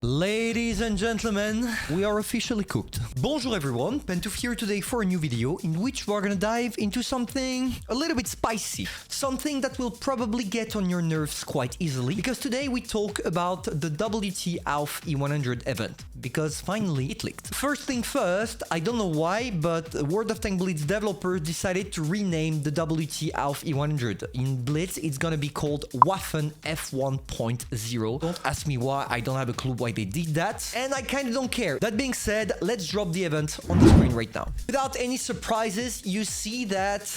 Ladies and gentlemen, we are officially cooked. Bonjour everyone, Pantoufleee here today for a new video in which we're gonna dive into something a little bit spicy. Something that will probably get on your nerves quite easily, because today we talk about the WT Al E100 event, because finally it leaked. First thing first, I don't know why, but World of Tanks Blitz developers decided to rename the WT Al E100. In Blitz, it's gonna be called Waffen F1.0. Don't ask me why, I don't have a clue why they did that, and I kind of don't care. That being said, let's drop the event on the screen right now. Without any surprises, you see that,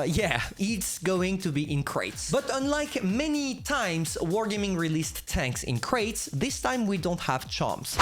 yeah, it's going to be in crates. But unlike many times Wargaming released tanks in crates, this time we don't have charms.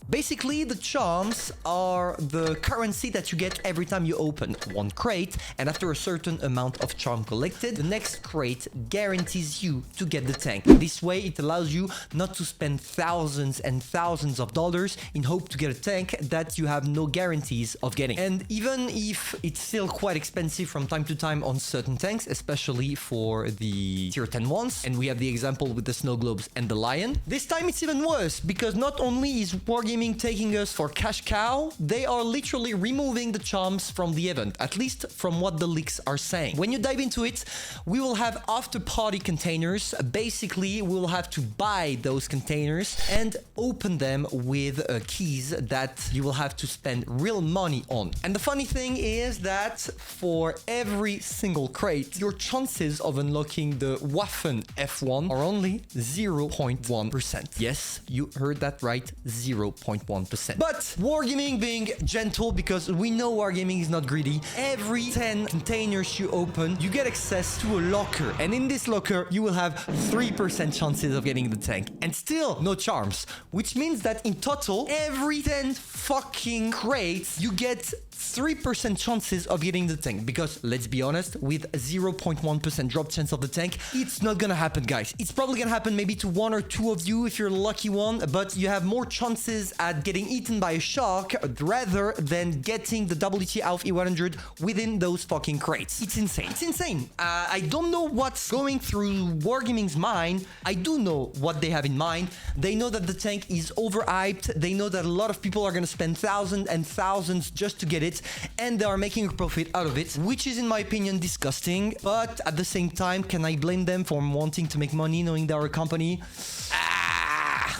Basically, the charms are the currency that you get every time you open one crate, and after a certain amount of charm collected, the next crate guarantees you to get the tank. This way, it allows you not to spend thousands and thousands of dollars in hope to get a tank that you have no guarantees of getting. And even if it's still quite expensive from time to time on certain tanks, especially for the tier 10 ones, and we have the example with the snow globes and the lion, this time it's even worse, because not only is Wargaming taking us for cash cow, they are literally removing the charms from the event, at least from what the leaks are saying. When you dive into it, we will have after party containers. Basically, we will have to buy those containers and open them with keys that you will have to spend real money on. And the funny thing is that for every single crate, your chances of unlocking the Waffen F1 are only 0.1%. Yes, you heard that right, 0.1%. But Wargaming being gentle, because we know Wargaming is not greedy, every 10 containers you open, you get access to a locker. And in this locker, you will have 3% chances of getting the tank. And still, no charms. Which means that in total, every 10 fucking crates, you get 3% chances of getting the tank. Because, let's be honest, with a 0.1% drop chance of the tank, it's not gonna happen, guys. It's probably gonna happen maybe to one or two of you if you're a lucky one, but you have more chances at getting eaten by a shark rather than getting the WT Al E100 within those fucking crates. It's insane. It's insane. I don't know what's going through Wargaming's mind. I do know what they have in mind. They know that the tank is overhyped. They know that a lot of people are gonna spend thousands and thousands just to get it, and they are making a profit out of it, which is in my opinion disgusting. But at the same time, can I blame them for wanting to make money knowing they're a company?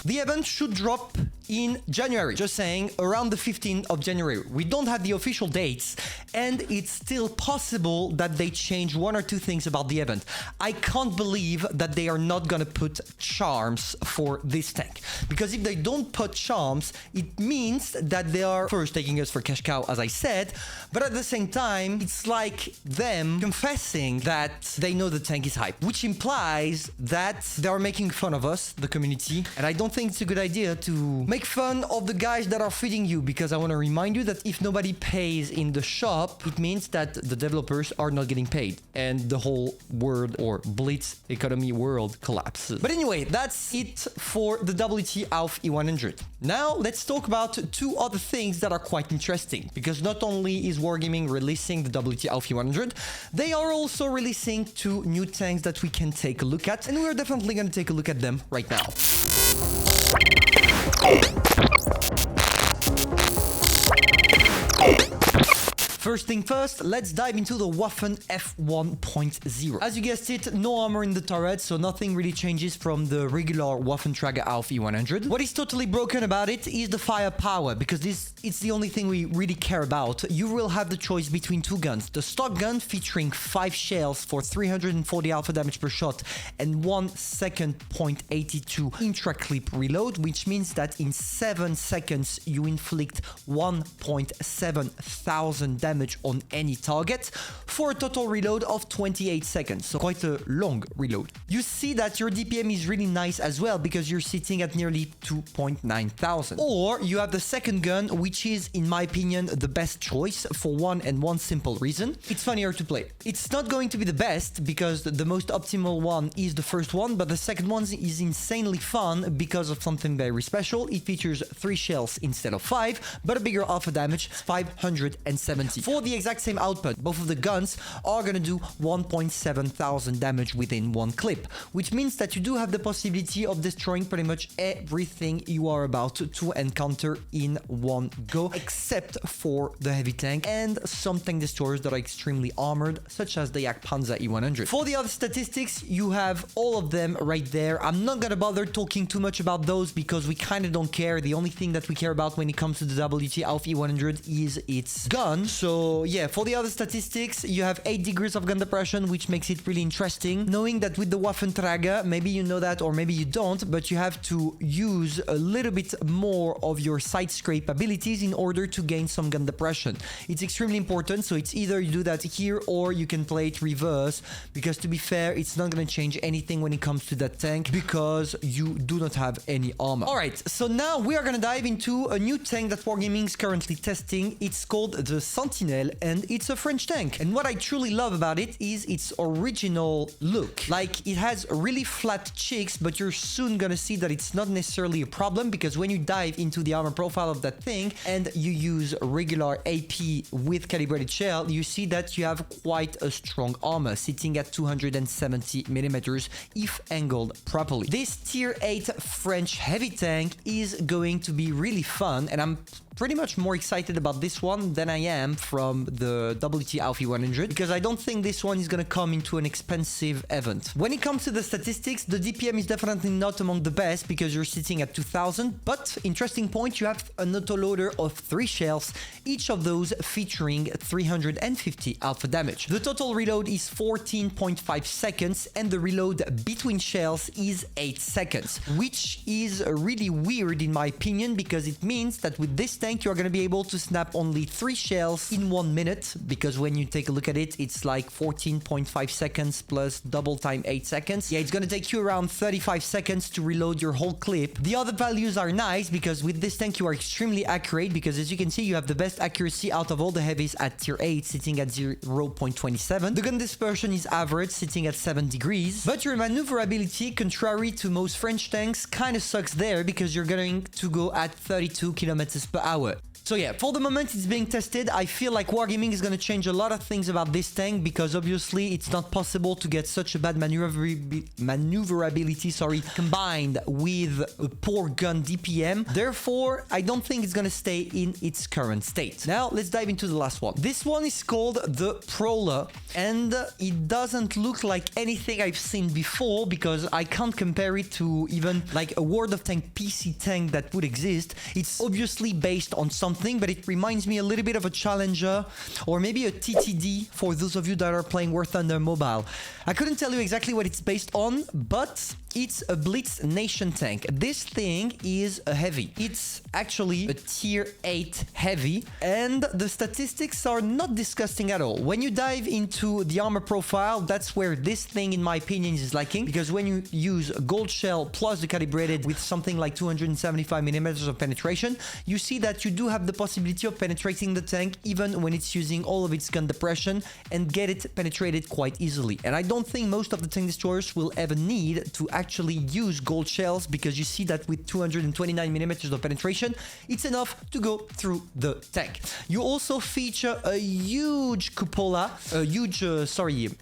The event should drop in January. Just saying, around the 15th of January. We don't have the official dates, and it's still possible that they change one or two things about the event. I can't believe that they are not gonna put charms for this tank. Because if they don't put charms, it means that they are first taking us for cash cow, as I said, but at the same time, it's like them confessing that they know the tank is hype, which implies that they are making fun of us, the community, and I don't think it's a good idea to make fun of the guys that are feeding you, because I want to remind you that if nobody pays in the shop, it means that the developers are not getting paid and the whole world or Blitz economy world collapses. But anyway, that's it for the WT Al E100. Now let's talk about two other things that are quite interesting, because not only is Wargaming releasing the WT Al E100, they are also releasing two new tanks that we can take a look at, and we're definitely going to take a look at them right now. First thing first, let's dive into the Waffen F1.0. As you guessed it, no armor in the turret, so nothing really changes from the regular Waffenträger Al E100. What is totally broken about it is the firepower, because it's the only thing we really care about. You will have the choice between two guns. The stock gun featuring 5 shells for 340 alpha damage per shot and 1 second .82 intra-clip reload, which means that in 7 seconds you inflict 1.7 thousand damage on any target for a total reload of 28 seconds. So quite a long reload. You see that your DPM is really nice as well, because you're sitting at nearly 2.9 thousand. Or you have the second gun, which is, in my opinion, the best choice for one simple reason. It's funnier to play. It's not going to be the best, because the most optimal one is the first one, but the second one is insanely fun because of something very special. It features 3 shells instead of 5, but a bigger alpha damage, 570. For the exact same output, both of the guns are gonna do 1.7 thousand damage within one clip, which means that you do have the possibility of destroying pretty much everything you are about to encounter in one go, except for the heavy tank and some tank destroyers that are extremely armored, such as the Pantoufleee E100. For the other statistics, you have all of them right there. I'm not gonna bother talking too much about those because we kind of don't care. The only thing that we care about when it comes to the WT Al E100 is its gun. So yeah, for the other statistics, you have 8 degrees of gun depression, which makes it really interesting. Knowing that with the Waffenträger, maybe you know that or maybe you don't, but you have to use a little bit more of your side scrape abilities in order to gain some gun depression. It's extremely important, so it's either you do that here or you can play it reverse, because to be fair, it's not going to change anything when it comes to that tank because you do not have any armor. Alright, so now we are going to dive into a new tank that Wargaming is currently testing. It's called the Sentinel and it's a French tank. And what I truly love about it is its original look. Like, it has really flat cheeks, but you're soon going to see that it's not necessarily a problem, because when you dive into the armor profile of that thing and you use regular AP with calibrated shell, you see that you have quite a strong armor, sitting at 270 millimeters if angled properly. This tier 8 French heavy tank is going to be really fun, and I'm pretty much more excited about this one than I am from the WT Al E100, because I don't think this one is gonna come into an expensive event. When it comes to the statistics, the DPM is definitely not among the best because you're sitting at 2000, but interesting point, you have an autoloader of 3 shells, each of those featuring 350 alpha damage. The total reload is 14.5 seconds and the reload between shells is 8 seconds, which is really weird in my opinion, because it means that with this tank you are going to be able to snap only 3 shells in 1 minute, because when you take a look at it, it's like 14.5 seconds plus double time 8 seconds. Yeah, it's going to take you around 35 seconds to reload your whole clip. The other values are nice because with this tank you are extremely accurate, because as you can see you have the best accuracy out of all the heavies at tier 8, sitting at 0.27. The gun dispersion is average, sitting at 7 degrees, but your maneuverability, contrary to most French tanks, kind of sucks there because you're going to go at 32 kilometers per hour. So yeah, for the moment it's being tested. I feel like Wargaming is going to change a lot of things about this tank, because obviously it's not possible to get such a bad maneuverability, combined with a poor gun DPM. Therefore, I don't think it's going to stay in its current state. Now, let's dive into the last one. This one is called the Prowler, and it doesn't look like anything I've seen before, because I can't compare it to even like a World of Tanks PC tank that would exist. It's obviously based on something, but it reminds me a little bit of a Challenger or maybe a TTD for those of you that are playing War Thunder Mobile. I couldn't tell you exactly what it's based on, but it's a Blitz Nation tank. This thing is a heavy. It's actually a tier 8 heavy, and the statistics are not disgusting at all. When you dive into the armor profile, that's where this thing, in my opinion, is lacking, because when you use a gold shell plus the calibrated with something like 275 millimeters of penetration, you see that you do have the possibility of penetrating the tank even when it's using all of its gun depression, and get it penetrated quite easily. And I don't think most of the tank destroyers will ever need to actually use gold shells, because you see that with 229 millimeters of penetration, it's enough to go through the tank. You also feature a huge cupola,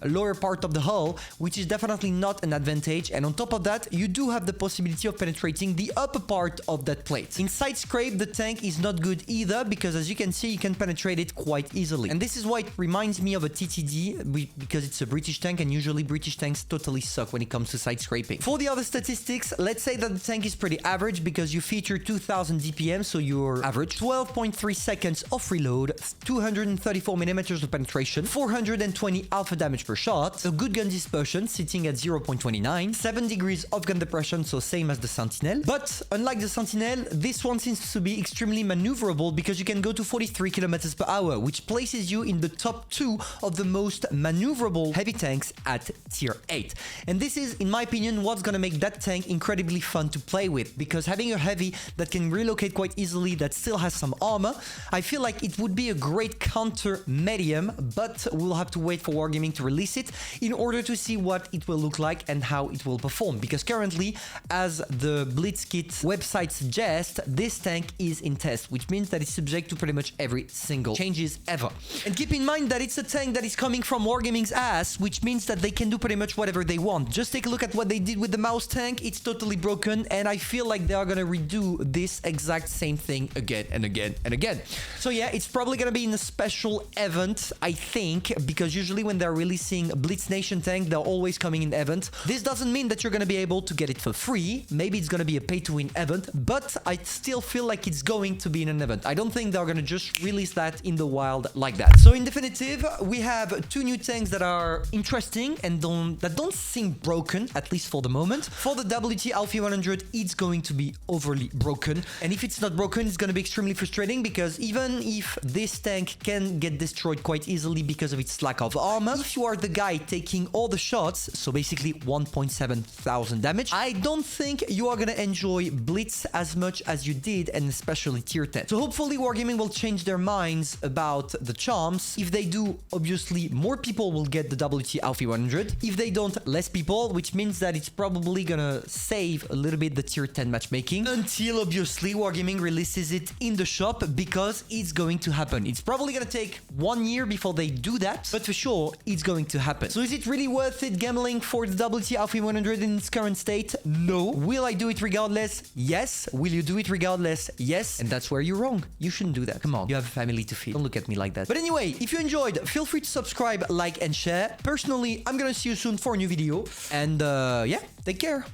lower part of the hull, which is definitely not an advantage. And on top of that, you do have the possibility of penetrating the upper part of that plate. Inside scrape, the tank is not good either, because as you can see, you can penetrate it quite easily. And this is why it reminds me of a TTD, because it's a British tank, and usually British tanks totally suck when it comes to side scraping. For the other statistics, let's say that the tank is pretty average, because you feature 2000 DPM, so you're average, 12.3 seconds of reload, 234 millimeters of penetration, 420 alpha damage per shot, a good gun dispersion sitting at 0.29, 7 degrees of gun depression, so same as the Sentinel. But unlike the Sentinel, this one seems to be extremely maneuverable, because you can go to 43 kilometers per hour, which places you in the top 2 of the most maneuverable heavy tanks at tier 8. And this is, in my opinion, what what's gonna make that tank incredibly fun to play with, because having a heavy that can relocate quite easily, that still has some armor, I feel like it would be a great counter medium, but we'll have to wait for Wargaming to release it in order to see what it will look like and how it will perform, because currently, as the Blitzkit website suggests, this tank is in test, which means that it's subject to pretty much every single changes ever. And keep in mind that it's a tank that is coming from Wargaming's ass, which means that they can do pretty much whatever they want. Just take a look at what they did with the mouse tank. It's totally broken, and I feel like they are gonna redo this exact same thing again and again and again. So yeah, it's probably gonna be in a special event, I think, because usually when they're releasing Blitz Nation tank, they're always coming in event. This doesn't mean that you're gonna be able to get it for free. Maybe it's gonna be a pay-to-win event, but I still feel like it's going to be in an event. I don't think they're gonna just release that in the wild like that. So in definitive, we have two new tanks that are interesting and that don't seem broken, at least for the moment. For the WT Al E100, it's going to be overly broken, and if it's not broken, it's going to be extremely frustrating, because even if this tank can get destroyed quite easily because of its lack of armor, if you are the guy taking all the shots, so basically 1.7 thousand damage, I don't think you are going to enjoy Blitz as much as you did, and especially tier 10. So hopefully Wargaming will change their minds about the charms. If they do, obviously more people will get the WT Al E100. If they don't, less people, which means that it's probably gonna save a little bit the tier 10 matchmaking, until obviously Wargaming releases it in the shop, because it's going to happen. It's probably gonna take 1 year before they do that, but for sure it's going to happen. So is it really worth it gambling for the WT Al E100 in its current state? No. Will I do it regardless? Yes. Will you do it regardless? Yes. And that's where you're wrong. You shouldn't do that. Come on, you have a family to feed. Don't look at me like that. But anyway, if you enjoyed, feel free to subscribe, like, and share. Personally, I'm gonna see you soon for a new video, and yeah, take care.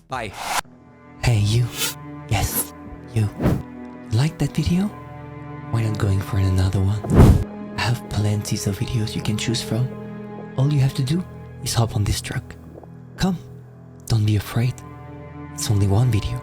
Bye. Hey, you. Yes, you. Like that video? Why not going for another one? I have plenty of videos you can choose from. All you have to do is hop on this truck. Come, don't be afraid. It's only one video.